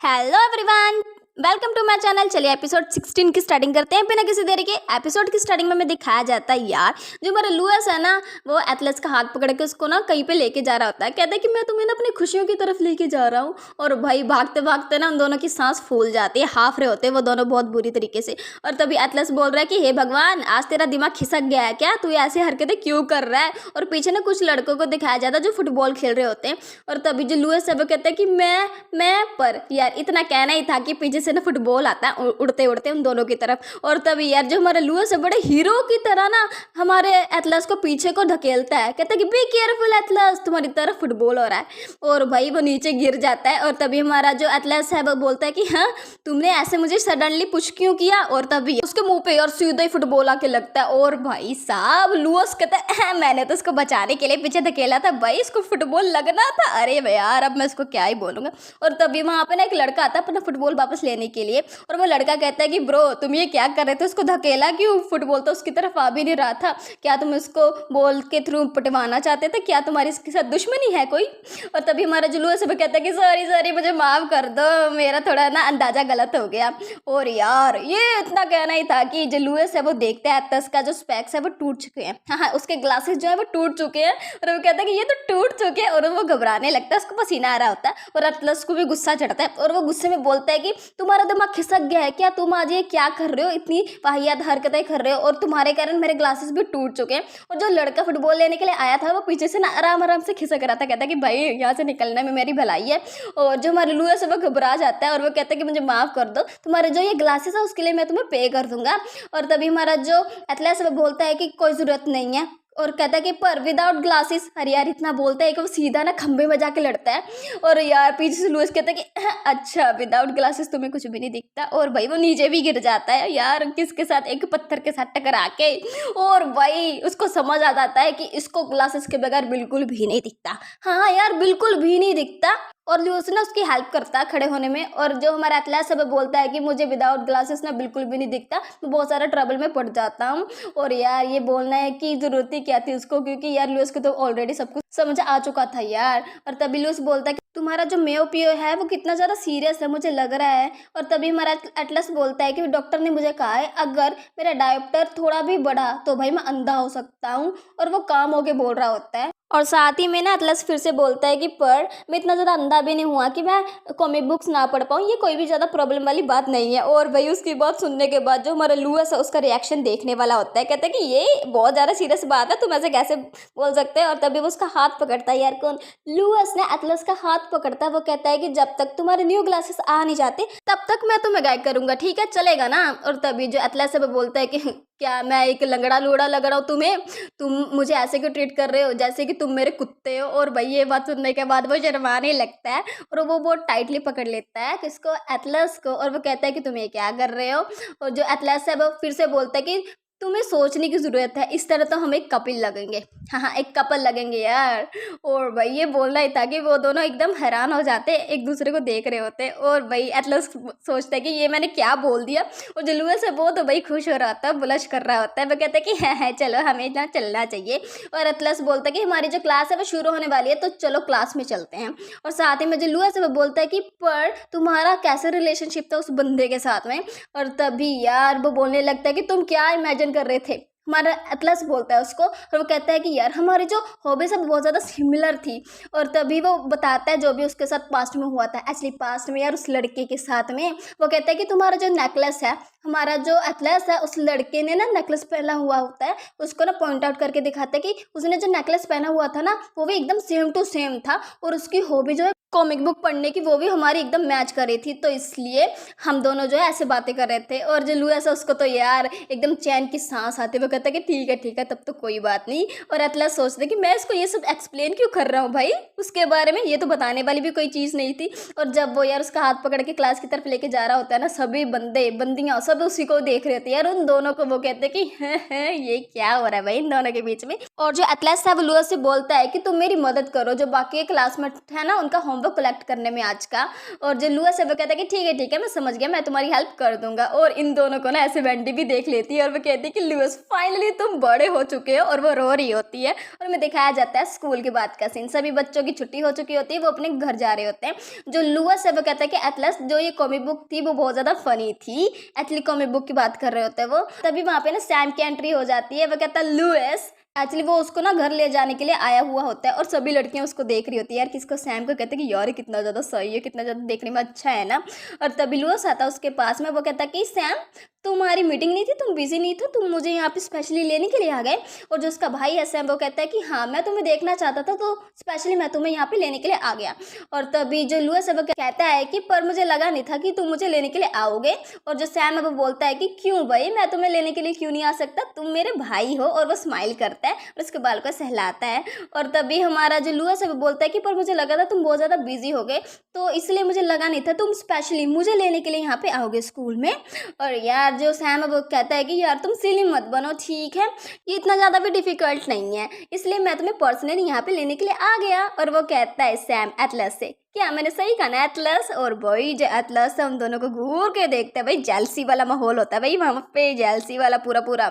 Hello everyone, welcome to my channel. चलिए episode 16 की starting करते हैं बिना किसी देरी के। एपिसोड की स्टार्टिंग में हमें दिखाया जाता है यार, जो हमारा लुइस है ना, वो एथलस का हाथ पकड़ के उसको ना कहीं पे लेके जा रहा होता है। कहता है कि मैं तुम्हें ना अपनी खुशियों की तरफ लेके जा रहा हूँ। और भाई भागते भागते ना उन दोनों की सांस फूल जाती है, हाफ रहे होते हैं वो दोनों बहुत बुरी तरीके से। और तभी एथलस बोल रहा है कि हे भगवान, आज तेरा दिमाग खिसक गया है क्या? तू ऐसी हरकतें क्यों कर रहा है? और पीछे ना कुछ लड़कों को दिखाया जाता है जो फुटबॉल खेल रहे होते हैं। और तभी जो लुइस है वो कहता है कि मैं पर यार इतना कहना ही था कि पीछे से ना फुटबॉल आता है उड़ते उड़ते उन दोनों की तरफ। और तभी यार जो हमारा लुइस है बड़े हीरो की तरह ना हमारे एथलस को पीछे को धकेलता है। कहता है कि बी केयरफुल एथलस, तुम्हारी तरफ फुटबॉल हो रहा है। और भाई वो नीचे गिर जाता है। और तभी हमारा जो एथलस है वो बोलता है कि हाँ, तुमने ऐसे मुझे सडनली पुश क्यों किया? और तभी उसके मुंह पे और सीधा ही फुटबॉल आके लगता है। और भाई साहब लुइस कहता है मैंने तो उसको बचाने के लिए पीछे धकेला था, भाई इसको फुटबॉल लगना था। अरे यार अब मैं इसको क्या ही बोलूंगा। और तभी वहां पे ना एक लड़का आता है अपना फुटबॉल वापस लेने के लिए। और वो लड़का कहता है कि ब्रो तुम ये क्या कर रहे थे? उसको धकेला क्यों? फुटबॉल तो उसकी तरफ आ भी नहीं रहा था। क्या तुम उसको बॉल के थ्रू पटवाना चाहते थे? क्या तुम्हारी इसके साथ दुश्मनी है कोई? और तभी हमारा जुलूस से कहता है कि सॉरी सॉरी मुझे माफ कर दो, मेरा थोड़ा ना अंदाजा गलत हो गया। और यार ये इतना कहना ही था कि जो लुइस है वो देखता है एथलस का जो स्पेक्स है वो टूट चुके हैं। हाँ, उसके ग्लासेस जो है वो टूट चुके हैं। और वो कहता है कि ये तो टूट चुके हैं। और वो घबराने लगता है, उसको पसीना आ रहा होता है। और एथलस को भी गुस्सा चढ़ता है। और वो गुस्से में बोलता है कि तुम्हारा दिमाग खिसक गया है क्या? तुम आज ये क्या कर रहे हो? इतनी वाहियात हरकतें कर रहे हो और तुम्हारे कारण मेरे ग्लासेस भी टूट चुके हैं। और जो लड़का फुटबॉल लेने के लिए आया था वो पीछे से ना आराम आराम से खिसक रहा था। कहता है कि भाई यहाँ से निकलने में मेरी भलाई है। और जो हमारे लुइस है वो घबरा जाता है और वो कहता है कि मुझे माफ कर दो, तुम्हारे जो ये ग्लासेस है उसके लिए मैं तुम्हें पे कर दूंगा। और तभी हमारा जो एथलस है वो बोलता है कि कोई जरूरत नहीं है। और कहता है कि पर विदाउट ग्लासेस। अरे यार इतना बोलता है कि वो सीधा ना खंबे में जाके लड़ता है। और यार पीछे से लुइस कहता है कि अच्छा विदाउट ग्लासेस तुम्हें कुछ भी नहीं दिखता। और भाई वो नीचे भी गिर जाता है यार, किसके साथ? एक पत्थर के साथ टकरा के। और भाई उसको समझ आ जाता है कि इसको ग्लासेस के बगैर बिल्कुल भी नहीं दिखता। हाँ यार बिल्कुल भी नहीं दिखता। और लुइस ना उसकी हेल्प करता है खड़े होने में। और जो हमारा एथलस है वो बोलता है कि मुझे विदाउट ग्लासेस ना बिल्कुल भी नहीं दिखता, मैं बहुत सारा ट्रबल में पड़ जाता हूँ। और यार ये बोलना है कि जरूरत ही क्या थी उसको, क्योंकि यार लुइस को तो ऑलरेडी सब कुछ समझ आ चुका था यार। और तभी लुइस बोलता है कि तुम्हारा जो मेयोपियो है वो कितना ज़्यादा सीरियस है मुझे लग रहा है। और तभी हमारा एटलस बोलता है कि डॉक्टर ने मुझे कहा है अगर मेरा डायोप्टर थोड़ा भी बढ़ा तो भाई मैं अंधा हो सकता हूँ। और वो काम होके बोल रहा होता है। और साथ ही में ना एटलस फिर से बोलता है कि पर मैं इतना ज़्यादा अंधा भी नहीं हुआ कि मैं कॉमिक बुक्स ना पढ़ पाऊँ, ये कोई भी ज़्यादा प्रॉब्लम वाली बात नहीं है। और भाई उसकी बात सुनने के बाद जो हमारा लुइस है उसका रिएक्शन देखने वाला होता है। कहता है कि ये बहुत ज़्यादा सीरियस बात है, तुम ऐसे कैसे बोल सकते हैं? और तभी वो उसका हाथ पकड़ता है। यार कौन? लुइस ने एटलस का हाथ पकड़ता है। वो कहता है कि जब तक तुम्हारे न्यू ग्लासेस आ नहीं जाते तब तक मैं तुम्हें गाइड करूंगा, ठीक है चलेगा ना? और तभी जो एटलस है वो बोलता है कि क्या मैं एक लंगड़ा लूड़ा लग रहा हूँ तुम्हें? तुम मुझे ऐसे क्यों ट्रीट कर रहे हो जैसे कि तुम मेरे कुत्ते हो? और भाई ये बात सुनने के बाद वो शर्माने लगता है। और वो बहुत टाइटली पकड़ लेता है किसको? एटलस को। और वो कहता है कि तुम ये क्या कर रहे हो? और जो एटलस है वो फिर से बोलता है कि तुम्हें सोचने की ज़रूरत है, इस तरह तो हम एक कपिल लगेंगे। हाँ, एक कपल लगेंगे यार। और भाई ये बोलना ही था कि वो दोनों एकदम हैरान हो जाते, एक दूसरे को देख रहे होते। और भाई एटलस सोचता है कि ये मैंने क्या बोल दिया। और जो लुइस है वो तो भाई खुश हो रहा होता है, ब्लश कर रहा होता है। वो कहता है कि है चलो हमें ना चलना चाहिए। और एटलस बोलता है कि हमारी जो क्लास है वो शुरू होने वाली है तो चलो क्लास में चलते हैं। और साथ ही में जो लुइस है वो बोलता है कि पर तुम्हारा कैसे रिलेशनशिप था उस बंदे के साथ में? और तभी यार वो बोलने लगता है कि तुम क्या इमेजिन कर रहे थे? हमारा एटलस बोलता है उसको। और वो कहता है कि यार हमारी जो हॉबीज है बहुत ज़्यादा सिमिलर थी। और तभी वो बताता है जो भी उसके साथ पास्ट में हुआ था, एक्चुअली पास्ट में यार उस लड़के के साथ में। वो कहता है कि तुम्हारा जो नेकलेस है, हमारा जो एटलस है उस लड़के ने ना नेकलेस पहना हुआ होता है, उसको ना पॉइंट आउट करके दिखाता है कि उसने जो नेकलेस पहना हुआ था ना वो भी एकदम सेम टू सेम था। और उसकी हॉबी जो है कॉमिक बुक पढ़ने की वो भी हमारी एकदम मैच कर रही थी, तो इसलिए हम दोनों जो है ऐसे बातें कर रहे थे। और जो लुइस है उसको तो यार एकदम चैन की सांस आती है। वो कहता है कि ठीक है तब तो कोई बात नहीं। और एटलस सोचते कि मैं इसको ये सब एक्सप्लेन क्यों कर रहा हूँ भाई, उसके बारे में ये तो बताने वाली भी कोई चीज़ नहीं थी। और जब वो यार उसका हाथ पकड़ के क्लास की तरफ लेके जा रहा होता है ना, सभी बंदे बंदियाँ सब उसी को देख रहे थे यार, उन दोनों को। वो कहते हैं कि हैं ये क्या हो रहा है भाई इन दोनों के बीच में? और जो एटलस है वो लुइस से बोलता है कि तुम मेरी मदद करो, जो बाकी क्लासमेट है ना उनका होमवर्क होमवर्क कलेक्ट करने में आज का। और जो लुआ है वो कहता है कि ठीक है मैं समझ गया, मैं तुम्हारी हेल्प कर दूंगा। और इन दोनों को ना ऐसे वेंडी भी देख लेती है और वो कहती है कि लुइस फाइनली तुम बड़े हो चुके हो। और वो रो रही होती है और हमें दिखाया जाता है स्कूल के बाद का सीन। सभी बच्चों की छुट्टी हो चुकी होती है, वो अपने घर जा रहे होते हैं। जो लुइस है वो कहता है कि एटलस जो ये कॉमिक बुक थी वो बहुत ज्यादा फनी थी। एक्चुअली कॉमिक बुक की बात कर रहे होते हैं वो। तभी वहां पे ना सैम की एंट्री हो जाती है। वो कहता है लुइस, एक्चुअली वो उसको ना घर ले जाने के लिए आया हुआ होता है और सभी लड़कियां उसको देख रही होती है। यार किसको, सैम को कहते हैं कि यार ये कितना ज़्यादा सही है, कितना ज़्यादा देखने में अच्छा है ना। और तभी लुइस आता है उसके पास में। वो कहता है कि सैम तुम्हारी मीटिंग नहीं थी, तुम बिजी नहीं थे, तुम मुझे यहाँ पे स्पेशली लेने के लिए आ गए। और जो उसका भाई है सैम वो कहता है कि हाँ मैं तुम्हें देखना चाहता था तो स्पेशली मैं तुम्हें यहाँ पे लेने के लिए आ गया। और तभी जो लुइस है वो कहता है कि पर मुझे लगा नहीं था कि तुम मुझे लेने के लिए आओगे। और जो सैम है वो बोलता है कि क्यों भाई, मैं तुम्हें लेने के लिए क्यों नहीं आ सकता, तुम मेरे भाई हो। और वो स्माइल करता है और उसके बाल को सहलाता है। और तभी हमारा जो लुइस है वो बोलता है कि पर मुझे लगा था तुम बहुत ज़्यादा बिजी हो गए, तो इसलिए मुझे लगा नहीं था तुम स्पेशली मुझे लेने के लिए यहाँ पे आओगे स्कूल में। और यार जो सैम है वो कहता है कि यार तुम सिली मत बनो, ठीक है, ये इतना ज़्यादा भी डिफिकल्ट नहीं है, इसलिए मैं तुम्हें पर्सनली यहाँ पे लेने के लिए आ गया। और वो कहता है सैम एटलस से, क्या मैंने सही कहा ना एटलस। और भाई जो एटलस है उन दोनों को घूर के देखते हैं। भाई जेलसी वाला माहौल होता है भाई वहाँ पे, जेलसी वाला पूरा पूरा।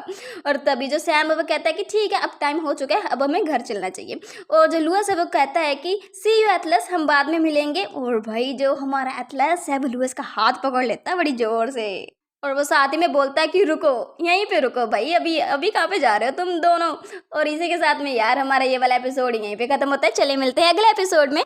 और तभी जो सैम है वो कहता है कि ठीक है अब टाइम हो चुका है, अब हमें घर चलना चाहिए। और जो लुइस है वो कहता है कि सी यू एटलस, हम बाद में मिलेंगे। और भाई जो हमारा एटलस है वो लुइस का हाथ पकड़ लेता है बड़ी जोर से और वो साथ ही में बोलता है कि रुको, यहीं पे रुको भाई, अभी अभी कहाँ पे जा रहे हो तुम दोनों। और इसी के साथ में यार हमारा ये वाला एपिसोड यहीं पे खत्म होता है। चलिए मिलते हैं अगले एपिसोड में।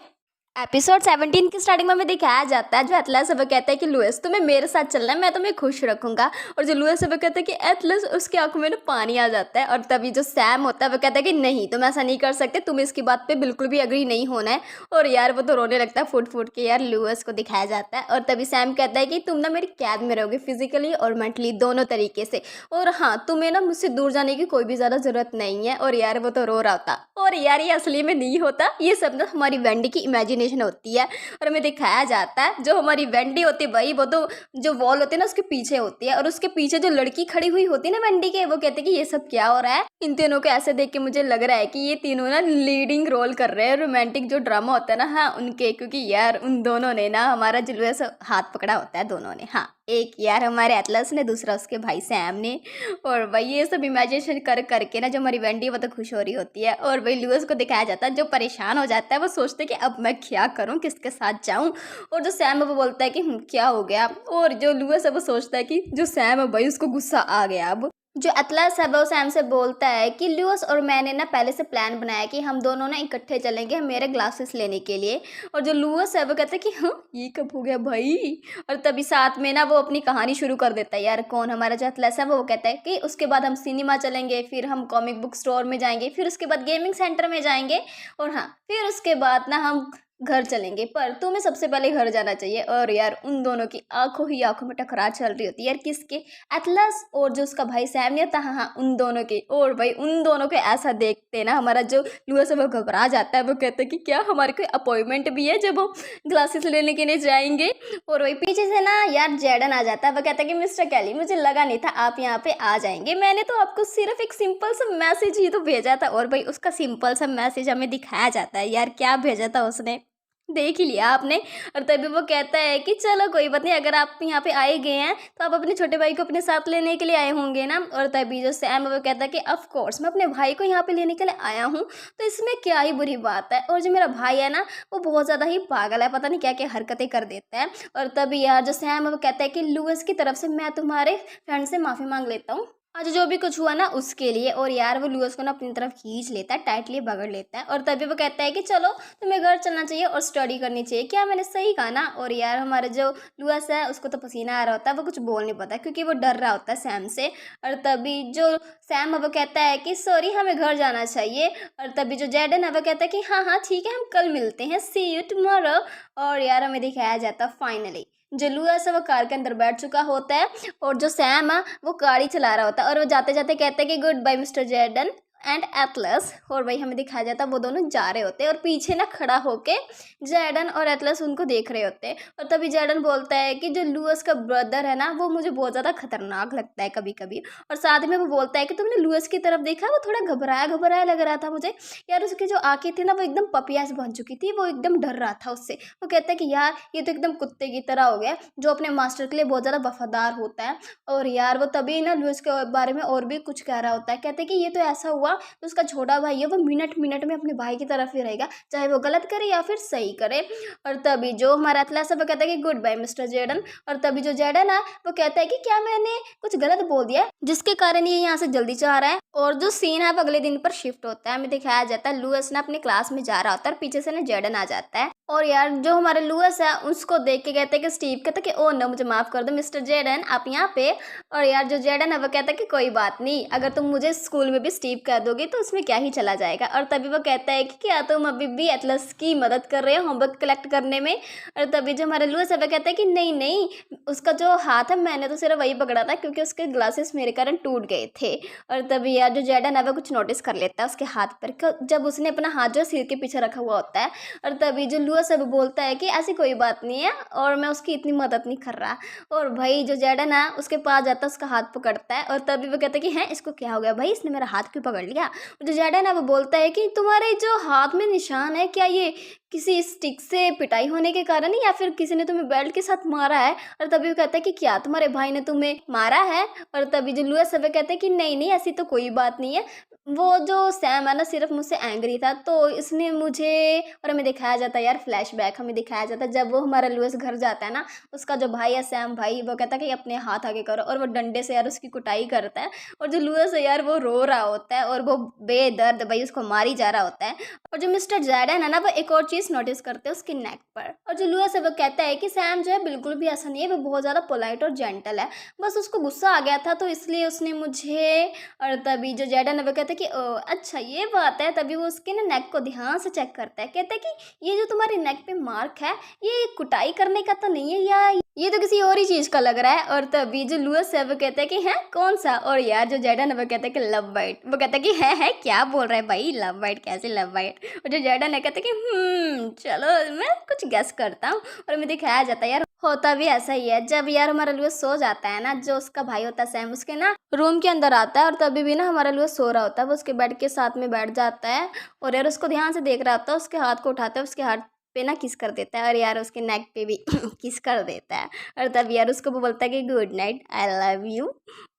एपिसोड 17 की स्टार्टिंग में हमें दिखाया जाता है जो एटलस है वो कहता है कि लुइस तुम्हें मेरे साथ चलना है, मैं तुम्हें खुश रखूंगा। और जो लुइस है वो कहता है कि एटलस, उसकी आंखों में ना पानी आ जाता है। और तभी जो सैम होता है वो कहता है कि नहीं तुम ऐसा नहीं कर सकते, तुम इसकी बात पे बिल्कुल भी एग्री नहीं होना है। और यार वो तो रोने लगता है फुट फुट के। यार लुइस को दिखाया जाता है और तभी सैम कहता है कि तुम ना मेरी कैद में रहोगे फिजिकली और मेंटली दोनों तरीके से। और हाँ तुम्हें ना मुझसे दूर जाने की कोई भी ज़्यादा ज़रूरत नहीं है। और यार वो तो रो रहा होता। और यार ये असली में नहीं होता, ये सब ना हमारी वेंडी की इमेजिनेशन होती है। और हमें दिखाया जाता है जो हमारी वेंडी होती है भाई वो तो जो वॉल होती है ना उसके पीछे होती है। और उसके पीछे जो लड़की खड़ी हुई होती है ना वेंडी के, वो कहते हैं कि ये सब क्या हो रहा है। इन तीनों को ऐसे देख के मुझे लग रहा है कि ये तीनों ना लीडिंग रोल कर रहे हैं रोमांटिक जो ड्रामा होता है ना, हाँ उनके। क्योंकि यार उन दोनों ने ना हमारा जुलूस हाथ पकड़ा होता है दोनों ने। हाँ एक यार हमारे एटलस ने, दूसरा उसके भाई सैम ने। और भाई ये सब इमेजिनेशन कर करके ना जो हमारी वेंडी है वो तो खुश हो रही होती है। और भाई लुइस को दिखाया जाता है जो परेशान हो जाता है, वो सोचते है कि अब मैं क्या करूं, किसके साथ जाऊं। और जो सैम है वो बोलता है कि क्या हो गया। और जो लुइस है वो सोचता है कि जो सैम है भाई उसको गुस्सा आ गया। अब जो एटलस है वो सैम से बोलता है कि लुइस और मैंने ना पहले से प्लान बनाया कि हम दोनों ना इकट्ठे चलेंगे मेरे ग्लासेस लेने के लिए। और जो लुइस है वो कहता है कि हाँ ये कब हो गया भाई। और तभी साथ में ना वो अपनी कहानी शुरू कर देता है। यार कौन, हमारा जो एटलस है वो कहता है कि उसके बाद हम सिनेमा चलेंगे, फिर हम कॉमिक बुक स्टोर में जाएंगे, फिर उसके बाद गेमिंग सेंटर में जाएंगे, और हाँ फिर उसके बाद ना हम घर चलेंगे, पर तुम्हें सबसे पहले घर जाना चाहिए। और यार उन दोनों की आंखों ही आंखों में टकरार चल रही होती है। यार किसके, एटलस और जो उसका भाई सैम नहीं था, हाँ उन दोनों की। और भाई उन दोनों को ऐसा देखते ना हमारा जो लुइस है वो घबरा जाता है। वो कहता है कि क्या हमारे कोई अपॉइंटमेंट भी है जब वो ग्लासेस लेने के लिए जाएंगे। और वही पीछे से ना यार जैडन आ जाता है। वो कहता है कि मिस्टर कैली मुझे लगा नहीं था आप यहाँ पे आ जाएंगे, मैंने तो आपको सिर्फ एक सिंपल सा मैसेज ही तो भेजा था। और भाई उसका सिंपल सा मैसेज हमें दिखाया जाता है। यार क्या भेजा था उसने, देख ही लिया आपने। और तभी वो कहता है कि चलो कोई बात नहीं, अगर आप यहाँ पे आए गए हैं तो आप अपने छोटे भाई को अपने साथ लेने के लिए आए होंगे ना। और तभी जो सैम है वो कहता है कि ऑफ कोर्स मैं अपने भाई को यहाँ पे लेने के लिए आया हूँ, तो इसमें क्या ही बुरी बात है। और जो मेरा भाई है ना वो बहुत ज़्यादा ही पागल है, पता नहीं क्या क्या हरकतें कर देता है। और तभी यार जो सैम है वो कहता है कि लुइस की तरफ से मैं तुम्हारे फ्रेंड से माफ़ी मांग लेता हूँ आज जो भी कुछ हुआ ना उसके लिए। और यार वो लुइस को ना अपनी तरफ खींच लेता है, टाइटली पकड़ लेता है। और तभी वो कहता है कि चलो तुम्हें घर चलना चाहिए और स्टडी करनी चाहिए, क्या मैंने सही कहा ना। और यार हमारा जो लुइस है उसको तो पसीना आ रहा होता है, वो कुछ बोल नहीं पाता क्योंकि वो डर रहा होता है सैम से। और तभी जो सैम है वो कहता है कि सॉरी हमें घर जाना चाहिए। और तभी जो जैडन है वो कहता है कि हाँ हाँ ठीक है हम कल मिलते हैं, सी यू टुमारो। और यार हमें दिखाया जाता है फाइनली जो लुइस है वो कार के अंदर बैठ चुका होता है और जो सैम है वो गाड़ी चला रहा होता है। और वो जाते जाते कहता है कि goodbye mister Jaden. And Atlas. और भाई हमें दिखाया जाता है वो दोनों जा रहे होते हैं और पीछे ना खड़ा होके जैडन और एटलस उनको देख रहे होते हैं। और तभी जैडन बोलता है कि जो लुअस का ब्रदर है ना वो मुझे बहुत ज़्यादा खतरनाक लगता है कभी कभी। और साथ में वो बोलता है कि तुमने लुअस की तरफ देखा, वो थोड़ा घबराया घबराया लग रहा था मुझे यार। उसकी जो आंखें थी ना वो एकदम पपियास बन चुकी थी, वो एकदम डर रहा था उससे। वो कहता है कि यार ये तो एकदम कुत्ते की तरह हो गया जो अपने मास्टर के लिए बहुत ज़्यादा वफादार होता है। और यार वो तभी ना लुइस के बारे में और भी कुछ कह रहा होता है। कहते हैं कि ये तो ऐसा हुआ तो उसका छोटा भाई है वो मिनट मिनट में अपने भाई की तरफ ही रहेगा, चाहे वो गलत करे या फिर सही करे। और तभी जो हमारा एटलस है वो कहता है कि गुड बाय मिस्टर जैडन। और तभी जो जैडन है वो कहता है कि क्या मैंने कुछ गलत बोल दिया है जिसके कारण ये यहाँ से जल्दी चाह रहा है। और जो सीन है वो अगले दिन पर शिफ्ट होता है। हमें दिखाया जाता है लुइस ना अपने क्लास में जा रहा होता है और पीछे से ना जैडन आ जाता है। और यार जो हमारे लुइस है उसको देख के कहते हैं कि स्टीव कहता है कि ओ नो मुझे माफ़ कर दो मिस्टर जैडन आप यहाँ पे। और यार जो जैडन है वो कहता है कि कोई बात नहीं, अगर तुम मुझे स्कूल में भी स्टीव कह दोगे तो उसमें क्या ही चला जाएगा। और तभी वो कहता है कि क्या तुम अभी भी एटलस की मदद कर रहे हो होमवर्क कलेक्ट करने में। और तभी जो हमारे लुइस है वो कहता है कि नहीं नहीं, उसका जो हाथ है मैंने तो सिर्फ वही पकड़ा था क्योंकि उसके ग्लासेस मेरे कारण टूट गए थे। और तभी यार जो जैडन है वो कुछ नोटिस कर लेता है उसके हाथ पर, जब उसने अपना हाथ जो सिर के पीछे रखा हुआ होता है। और तभी जो लुइस है वो बोलता है कि ऐसी कोई बात नहीं है और मैं उसकी इतनी मदद नहीं कर रहा। और भाई जो जैडन है उसके पास जाता है, उसका हाथ पकड़ता है। और तभी वो कहता है कि हैं इसको क्या हो गया भाई, इसने मेरा हाथ क्यों पकड़ लिया। और जो जैडन है वो बोलता है कि तुम्हारे जो हाथ में निशान है क्या ये किसी स्टिक से पिटाई होने के कारण है या फिर किसी ने तुम्हें बेल्ट के साथ मारा है। और तभी वो कहता है कि क्या तुम्हारे भाई ने तुम्हें मारा है। और तभी जो लुइस है वो कहता है कि नहीं नहीं ऐसी तो कोई बात नहीं है, वो जो सैम है ना सिर्फ मुझसे एंग्री था तो इसने मुझे। और हमें दिखाया जाता है यार फ्लैशबैक, हमें दिखाया जाता है जब वो हमारा लुइस घर जाता है ना, उसका जो भाई है सैम भाई वो कहता है कि अपने हाथ आगे करो और वो डंडे से यार उसकी कुटाई करता है। और जो लुइस है यार वो रो रहा होता है और वो बेदर्द भाई उसको मारी जा रहा होता है। और जो मिस्टर जैडन है ना वो एक और चीज़ नोटिस करते हैं उसके नेक पर। और जो लुइस है वो कहता है कि सैम जो है बिल्कुल भी ऐसा नहीं है, वो बहुत ज़्यादा पोलाइट और जेंटल है, बस उसको गुस्सा आ गया था तो इसलिए उसने मुझे। और तभी जो जैडन है वो कहता है कि ओ अच्छा ये बात है। तभी वो उसके ना नेक को ध्यान से चेक करता है, कहता है कि ये जो तुम्हारे नेक पे मार्क है ये कुटाई करने का तो नहीं है या ये तो किसी और ही चीज़ का लग रहा है। और तभी जो लुइस है वो कहता है कि हैं कौन सा। और यार जो जैडन है वो कहता है कि लव बाइट। वो कहता है कि है क्या बोल रहा है भाई, लव बाइट कैसे लव बाइट। और जो जैडन है कहता है कि चलो मैं कुछ गेस करता हूँ। और हमें दिखाया जाता है यार होता भी ऐसा ही है। जब यार हमारा लुइस सो जाता है ना, जो उसका भाई होता है सैम उसके ना रूम के अंदर आता है और तभी भी ना हमारा लुइस सो रहा होता है, वो उसके बेड के साथ में बैठ जाता है और यार उसको ध्यान से देख रहा होता है, उसके हाथ को उठाता है, उसके हाथ पे ना किस कर देता है और यार उसके नेक पे भी किस कर देता है। और तब यार उसको वो बोलता है कि good night I love you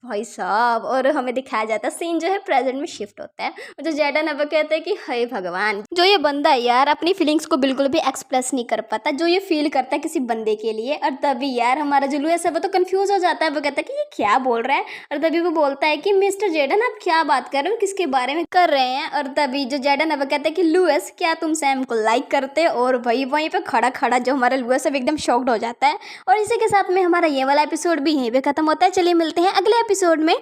भाई साहब। और हमें दिखाया जाता है सीन जो है प्रेजेंट में शिफ्ट होता है। और जो जैडन है वो कहता है कि हे भगवान, जो ये बंदा है यार अपनी फीलिंग्स को बिल्कुल भी एक्सप्रेस नहीं कर पाता जो ये फील करता है किसी बंदे के लिए। और तभी यार हमारा जो लुइस है वो तो कंफ्यूज हो जाता है, वो कहता है कि ये क्या बोल रहा है। और तभी वो बोलता है कि मिस्टर जैडन आप क्या बात कर रहे हो, किसके बारे में कर रहे हैं। और तभी जो जैडन है वो कहता है कि लुइस क्या तुम सैम को लाइक करते हो। और भाई वहीं पे खड़ा खड़ा जो हमारा लुइस है एकदम शॉक्ड हो जाता है। और इसी के साथ में हमारा ये वाला एपिसोड भी यहीं पे खत्म होता है। चलिए मिलते हैं अगले एपिसोड में।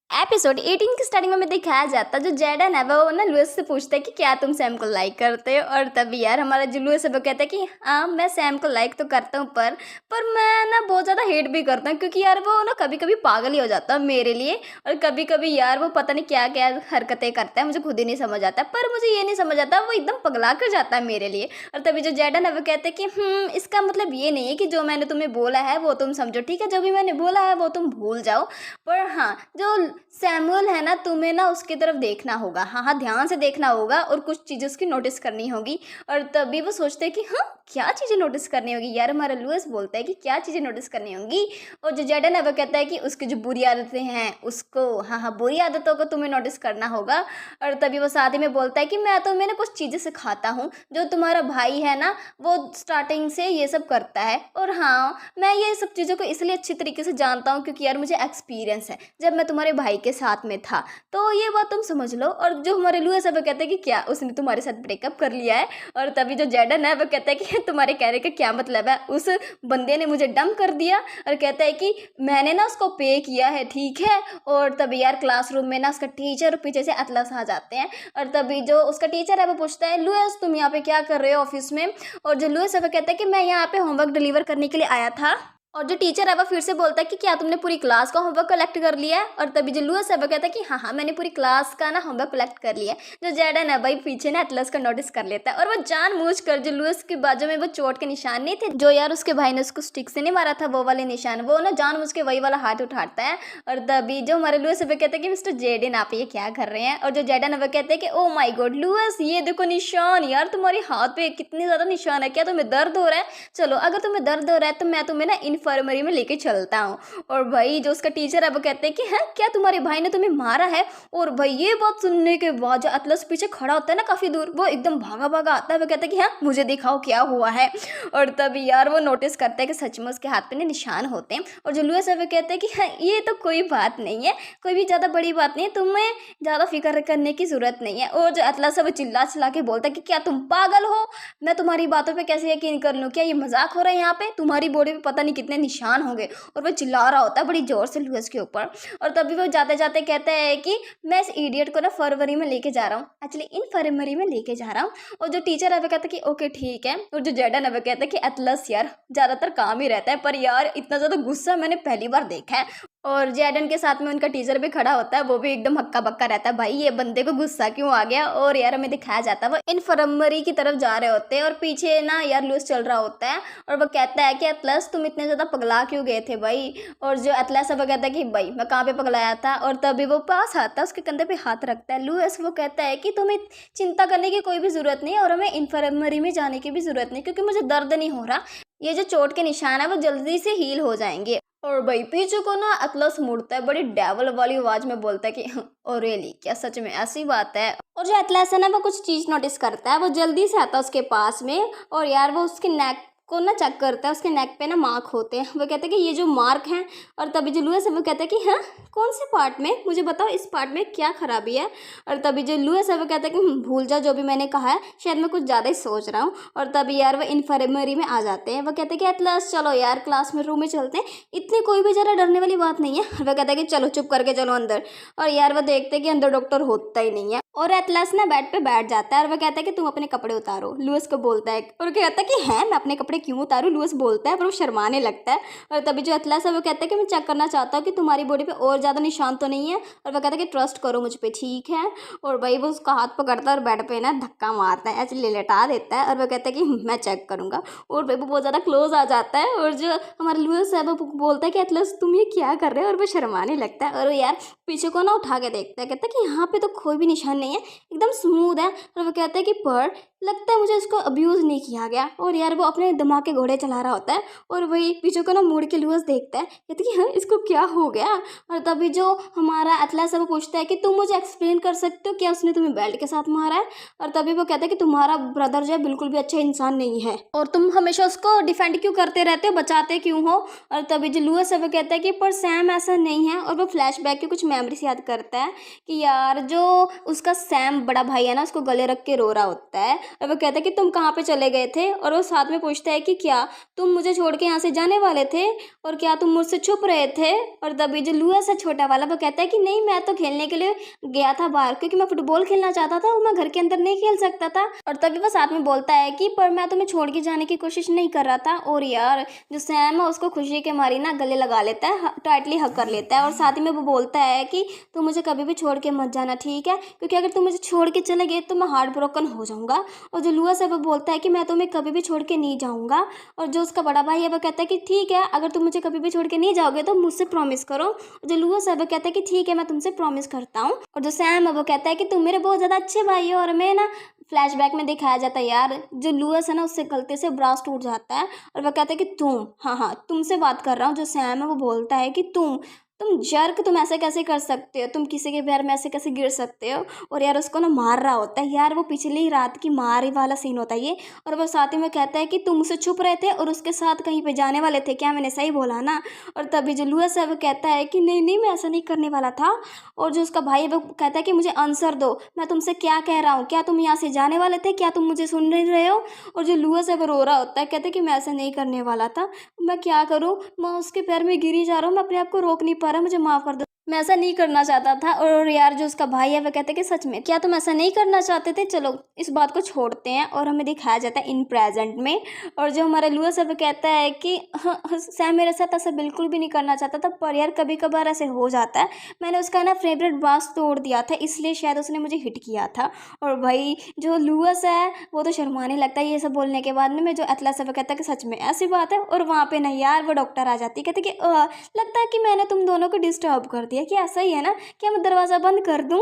एपिसोड 18 की स्टार्टिंग में दिखाया जाता है जो जैडन है वो ना लुइस से पूछता है कि क्या तुम सैम को लाइक करते हो। और तभी यार हमारा जो लुइस है वो कहता है कि हाँ मैं सैम को लाइक तो करता हूँ पर मैं ना बहुत ज़्यादा हेट भी करता हूँ क्योंकि यार वो ना कभी कभी पागल ही हो जाता है मेरे लिए। और कभी कभी यार वो पता नहीं क्या क्या हरकतें करता है, मुझे खुद ही नहीं समझ आता। पर मुझे ये नहीं समझ आता वो एकदम पगला कर जाता है मेरे लिए। और तभी जो जैडन है वो कहते हैं कि इसका मतलब ये नहीं है कि जो मैंने तुम्हें बोला है वो तुम समझो, ठीक है, जो भी मैंने बोला है वो तुम भूल जाओ। पर हाँ जो सैमुअल है ना तुम्हें ना उसकी तरफ देखना होगा, हाँ ध्यान से देखना होगा और कुछ चीज़ें उसकी नोटिस करनी होगी। और तभी वो सोचते हैं कि हाँ क्या चीज़ें नोटिस करनी होगी। यार हमारा लुइस बोलता है कि क्या चीज़ें नोटिस करनी होंगी। और जो जैडन है वो कहता है कि उसकी जो बुरी आदतें हैं उसको, हाँ बुरी आदतों को तुम्हें नोटिस करना होगा। और तभी वो साथ ही में बोलता है कि मैं तो मैंने कुछ चीज़ें सिखाता हूँ, जो तुम्हारा भाई है ना वो स्टार्टिंग से ये सब करता है। और हाँ मैं ये सब चीज़ों को इसलिए अच्छी तरीके से जानता हूँ क्योंकि यार मुझे एक्सपीरियंस है जब मैं तुम्हारे भाई के साथ में था, तो ये बात तुम समझ लो। और जो हमारे लुइस है वो कहते हैं कि क्या उसने तुम्हारे साथ ब्रेकअप कर लिया है। और तभी जो जैडन है वो कहता है कि तुम्हारे कहने का क्या मतलब है, उस बंदे ने मुझे डंप कर दिया। और कहता है कि मैंने ना उसको पे किया है, ठीक है। और तभी यार क्लासरूम में ना उसका टीचर पीछे से एटलस आ जाते हैं। और तभी जो उसका टीचर है वो पूछता है लुइस तुम यहाँ पे क्या कर रहे हो ऑफिस में। और जो लुइस है वो कहता है कि मैं यहाँ पे होमवर्क डिलीवर करने के लिए आया था और जो टीचर है वो फिर से बोलता है कि क्या तुमने पूरी क्लास का होमवर्क कलेक्ट कर लिया है। और तभी जो लुईस है वो कहता है कि हाँ हाँ मैंने पूरी क्लास का ना होमवर्क कलेक्ट कर लिया है। जो जैडन है भाई पीछे ना एटलस का नोटिस कर लेता है और वो जानबूझकर जो लुईस के बाजू में वो चोट के निशान नहीं थे जो यार उसके भाई ने उसको स्टिक से नहीं मारा था वो वाले निशान, वो ना जानबूझ के वही वाला हाथ उठाता है। और तभी जो हमारे लुईस है वो कहते हैं कि मिस्टर जेडन आप ये क्या कर रहे हैं। और जो जैडन है वो कहते हैं कि ओ माय गॉड लुईस ये देखो निशान, यार तुम्हारे हाथ पे कितने ज्यादा निशान है, क्या तुम्हें दर्द हो रहा है? चलो अगर तुम्हें दर्द हो रहा है तो मैं तुम्हें ना इन्फर्मरी में लेके चलता हूँ। और भाई जो उसका टीचर है वो कहते हैं कि हाँ क्या तुम्हारे भाई ने तुम्हें मारा है? और भाई ये बात सुनने के बाद जो अतलस पीछे खड़ा होता है ना काफी दूर, वो एकदम भागा भागा आता है। वो कहता है कि हाँ मुझे दिखाओ क्या हुआ है। और तभी यार वो नोटिस करता है कि सच में उसके हाथ पे ना निशान होते हैं। और जो लुईस है वो कहते हैं कि हाँ ये तो कोई बात नहीं है, कोई भी ज़्यादा बड़ी बात नहीं है, तुम्हें ज़्यादा फिक्र करने की ज़रूरत नहीं है। और जो अतलस है वो चिल्ला चिल्ला के बोलता है कि क्या तुम पागल हो, मैं तुम्हारी बातों पे कैसे यकीन कर लूँ, क्या ये मजाक हो रहा है यहाँ पे, तुम्हारी बॉडी पे पता नहीं कितने निशान होंगे। और वो चिल्ला रहा होता है बड़ी जोर से लुईस के ऊपर। और तभी वो जाते जाते कहता है कि मैं इस इडियट को ना फरवरी में लेके जा रहा हूँ, एक्चुअली इन्फर्मरी में लेके जा रहा हूँ। और जो टीचर है वो कहता है कि ओके ठीक है। और जो जैडन है वो कहता है कि एटलस यार ज़्यादातर काम ही रहता है, पर यार इतना ज़्यादा गुस्सा मैंने पहली बार देखा है। और जैडन के साथ में उनका टीचर भी खड़ा होता है, वो भी एकदम हक्का बक्का रहता है भाई ये बंदे को गुस्सा क्यों आ गया। और यार हमें दिखाया जाता है वो इन्फर्मरी की तरफ जा रहे होते हैं और पीछे ना यार लुईस चल रहा होता है। और वो कहता है कि एटलस तुम इतने ज़्यादा पगला क्यों गए थे भाई। और जो एटलस है वो कहता है कि भाई मैं कहाँ पे पगलाया था। और तभी वो पास आता है उसके कंधे पे हाथ रखता है। लुईस वो कहता है कि तुम्हें चिंता करने की कोई भी ज़रूरत नहीं है और हमें इन्फर्मरी में जाने की भी ज़रूरत नहीं, क्योंकि मुझे दर्द नहीं हो रहा, ये जो चोट के निशान है वो जल्दी से हील हो जाएंगे। और भाई पीछे को ना एटलस मुड़ता है, बड़ी डेवल वाली आवाज में बोलता है कि और रियली क्या सच में ऐसी बात है। और जो एटलस है ना वो कुछ चीज नोटिस करता है, वो जल्दी से आता है उसके पास में और यार वो उसके नेक को ना चेक करता है, उसके नेक पे ना मार्क होते हैं। वो कहते हैं कि ये जो मार्क हैं। और तभी जो लुईस है वो कहता है कि हाँ कौन से पार्ट में, मुझे बताओ इस पार्ट में क्या खराबी है। और तभी जो लुईस है वो कहता है कि भूल जाओ जो भी मैंने कहा है, शायद मैं कुछ ज़्यादा ही सोच रहा हूँ। और तभी यार वो इन्फर्मरी में आ जाते हैं। वो कहते हैं कि एटलस चलो यार क्लास में रूम में चलते हैं, इतनी कोई भी ज़रा डरने वाली बात नहीं है। वो कहता है कि चलो चुप करके चलो अंदर। और यार वो देखते हैं कि अंदर डॉक्टर होता ही नहीं है। और एटलस ना बेड पे बैठ जाता है और वो कहता है कि तुम अपने कपड़े उतारो। लुईस को बोलता है और कहता है कि है मैं अपने कपड़े क्यों उतारूं। लुईस बोलता है पर वो शर्माने लगता है। और तभी जो एटलस है वो कहता है कि मैं चेक करना चाहता हूँ कि तुम्हारी बॉडी पे और ज़्यादा निशान तो नहीं है। और वो कहता है कि ट्रस्ट करो मुझ पे, ठीक है। और भाई वो उसका हाथ पकड़ता है और बेड पे ना धक्का मारता है, ऐसे लेटा देता है। और वो कहता है कि मैं चेक करूँगा। और भाई वो बहुत ज़्यादा क्लोज आ जाता है। और जो हमारा लुईस है वो बोलता है कि एटलस तुम ये क्या कर रहे हो। और वो शर्माने लगता है और वो यार पीछे को ना उठा के देखता है, कहता है कि यहाँ पे तो कोई भी निशान नहीं है, एकदम स्मूथ है। और वो कहता है कि पर लगता है मुझे इसको अब्यूज़ नहीं किया गया। और यार वो अपने दिमाग के घोड़े चला रहा होता है और वही पीछे को ना मुड़ के लुईस देखता है, कहते कि हाँ इसको क्या हो गया। और तभी जो हमारा एटलस है वो पूछता है कि तुम मुझे एक्सप्लेन कर सकते हो क्या उसने तुम्हें बेल्ट के साथ मारा है। और तभी वो कहता है कि तुम्हारा ब्रदर जो है बिल्कुल भी अच्छा इंसान नहीं है और तुम हमेशा उसको डिफेंड क्यों करते रहते हो, बचाते क्यों हो। और तभी जो लुईस है वो कहता है कि पर सैम ऐसा नहीं है। और वो फ्लैशबैक की कुछ मेमोरीज याद करता है कि यार जो उसका सैम बड़ा भाई है ना उसको गले रख के रो रहा होता है। और वो कहता है कि तुम कहाँ पे चले गए थे। और वो साथ में पूछता है कि क्या तुम मुझे छोड़ के यहाँ से जाने वाले थे और क्या तुम मुझसे छुप रहे थे। और तभी जो लुईस है छोटा वाला वो कहता है कि नहीं मैं तो खेलने के लिए गया था बाहर, क्योंकि मैं फुटबॉल खेलना चाहता था और मैं घर के अंदर नहीं खेल सकता था। और तभी वो साथ में बोलता है कि पर मैं तुम्हें छोड़ के जाने की कोशिश नहीं कर रहा था। और यार जो सैम है उसको खुशी के मारी ना गले लगा लेता है, टाइटली हक कर लेता है। और साथ ही में वो बोलता है कि तुम मुझे कभी भी छोड़ के मत जाना, ठीक है, क्योंकि अगर तुम मुझे छोड़ के चले गए तो मैं हार्ट ब्रोकन हो जाऊंगा। और जो लुईस है वो बोलता है कि मैं तुम्हें कभी भी छोड़ के नहीं जाऊंगा। और जो उसका बड़ा भाई है वो कहता है कि ठीक है अगर तुम मुझे कभी भी छोड़ के नहीं जाओगे तो मुझसे प्रॉमिस करो। जो लुईस है वो कहता है कि ठीक है मैं तुमसे प्रॉमिस करता हूँ। और जो सैम है वो कहता है कि तुम मेरे बहुत ज़्यादा अच्छे भाई हो। और मैं ना फ्लैशबैक में दिखाया जाता है यार जो लुईस है ना उससे गलती से ब्रास टूट जाता है और वो कहता है कि तुम, हाँ तुमसे बात कर रहा हूँ। जो सैम है वो बोलता है कि तुम जर्क, तुम ऐसे कैसे कर सकते हो, तुम किसी के प्यार में ऐसे कैसे गिर सकते हो। और यार उसको ना मार रहा होता है यार, वो पिछली रात की मार वाला सीन होता है ये। और वो साथ ही में कहता है कि तुम उसे छुप रहे थे और उसके साथ कहीं पे जाने वाले थे, क्या मैंने सही बोला ना। और तभी जो लुईस है वो कहता है कि नहीं नहीं मैं ऐसा नहीं करने वाला था। और जो उसका भाई है वो कहता है कि मुझे आंसर दो, मैं तुमसे क्या कह रहा हूँ, क्या तुम यहाँ से जाने वाले थे, क्या तुम मुझे सुन नहीं रहे हो। और जो लुईस है वो रो रहा होता है, कहते कि मैं ऐसा नहीं करने वाला था, मैं क्या करूँ, मैं उसके पैर में गिरी जा रहा हूँ, मैं अपने आप को रोक नहीं पा रहा, मुझे माफ़ कर दो। मैं ऐसा नहीं करना चाहता था। और यार जो उसका भाई है वो कहता है कि सच में क्या तुम ऐसा नहीं करना चाहते थे? चलो इस बात को छोड़ते हैं और हमें दिखाया जाता है इन प्रेजेंट में। और जो हमारा लुईस है वो कहता है कि हाँ हाँ, सैम मेरे साथ ऐसा बिल्कुल भी नहीं करना चाहता था, पर यार कभी कभार ऐसे हो जाता है। मैंने उसका ना फेवरेट बास तोड़ दिया था, इसलिए शायद उसने मुझे हिट किया था। और भाई जो लुईस है वो तो शर्माने लगता है ये सब बोलने के बाद में। जो एटलस है वो कहता है कि सच में ऐसी बात है। और वहाँ पे ना यार वो डॉक्टर आ जाती है, कहती कि लगता है कि मैंने तुम दोनों को डिस्टर्ब कर दिया, कि ऐसा ही है ना, क्या मैं दरवाज़ा बंद कर दूं?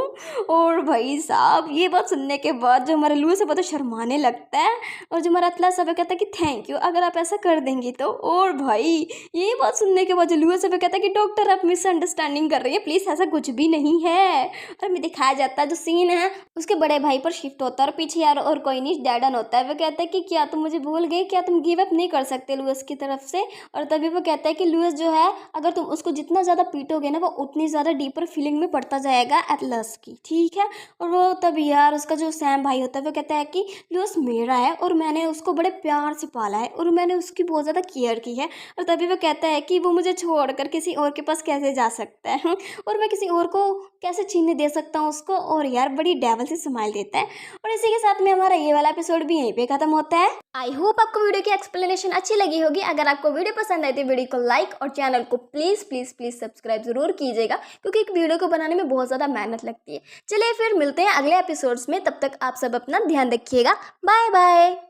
और भाई साहब ये बात सुनने के बाद जो हमारा लुईस है वो तो शर्माने लगता है। और जो हमारा एटलस है वो कहता है कि थैंक यू अगर आप ऐसा कर देंगी तो। और भाई ये बात सुनने के बाद जो लुईस है वो कहता है कि डॉक्टर आप मिसअंडरस्टैंडिंग कर रही है, प्लीज़ ऐसा कुछ भी नहीं है। और हमें दिखाया जाता है जो सीन है उसके बड़े भाई पर शिफ्ट होता है। और पीछे यार और कोई नहीं डैडन होता है। वो कहता है कि क्या तुम मुझे भूल गए, क्या तुम गिव अप नहीं कर सकते लुईस की तरफ से? और तभी वो कहता है कि लुईस जो है अगर तुम उसको जितना ज़्यादा पीटोगे ना वो उतनी ज़्यादा डीपर फीलिंग में पड़ता जाएगा एटलस की, ठीक है? और वो तभी यार उसका जो सैम भाई होता है वो कहता है कि लुईस मेरा है और मैंने उसको बड़े प्यार से पाला है और मैंने उसकी बहुत ज़्यादा केयर की है। और तभी वो कहता है कि वो मुझे छोड़कर किसी और के पास कैसे जा सकता है और मैं किसी और को कैसे छीनने दे सकता हूँ उसको। और यार बड़ी डेवल से स्माइल देता है। और इसी के साथ में हमारा ये वाला एपिसोड भी यहीं पे खत्म होता है। आई होप आपको वीडियो की एक्सप्लेनेशन अच्छी लगी होगी। अगर आपको वीडियो पसंद आई तो वीडियो को लाइक और चैनल को प्लीज़ प्लीज़ प्लीज़ सब्सक्राइब जरूर कीजिएगा, क्योंकि एक वीडियो को बनाने में बहुत ज़्यादा मेहनत लगती है। चलिए फिर मिलते हैं अगले एपिसोड्स में, तब तक आप सब अपना ध्यान रखिएगा। Bye bye.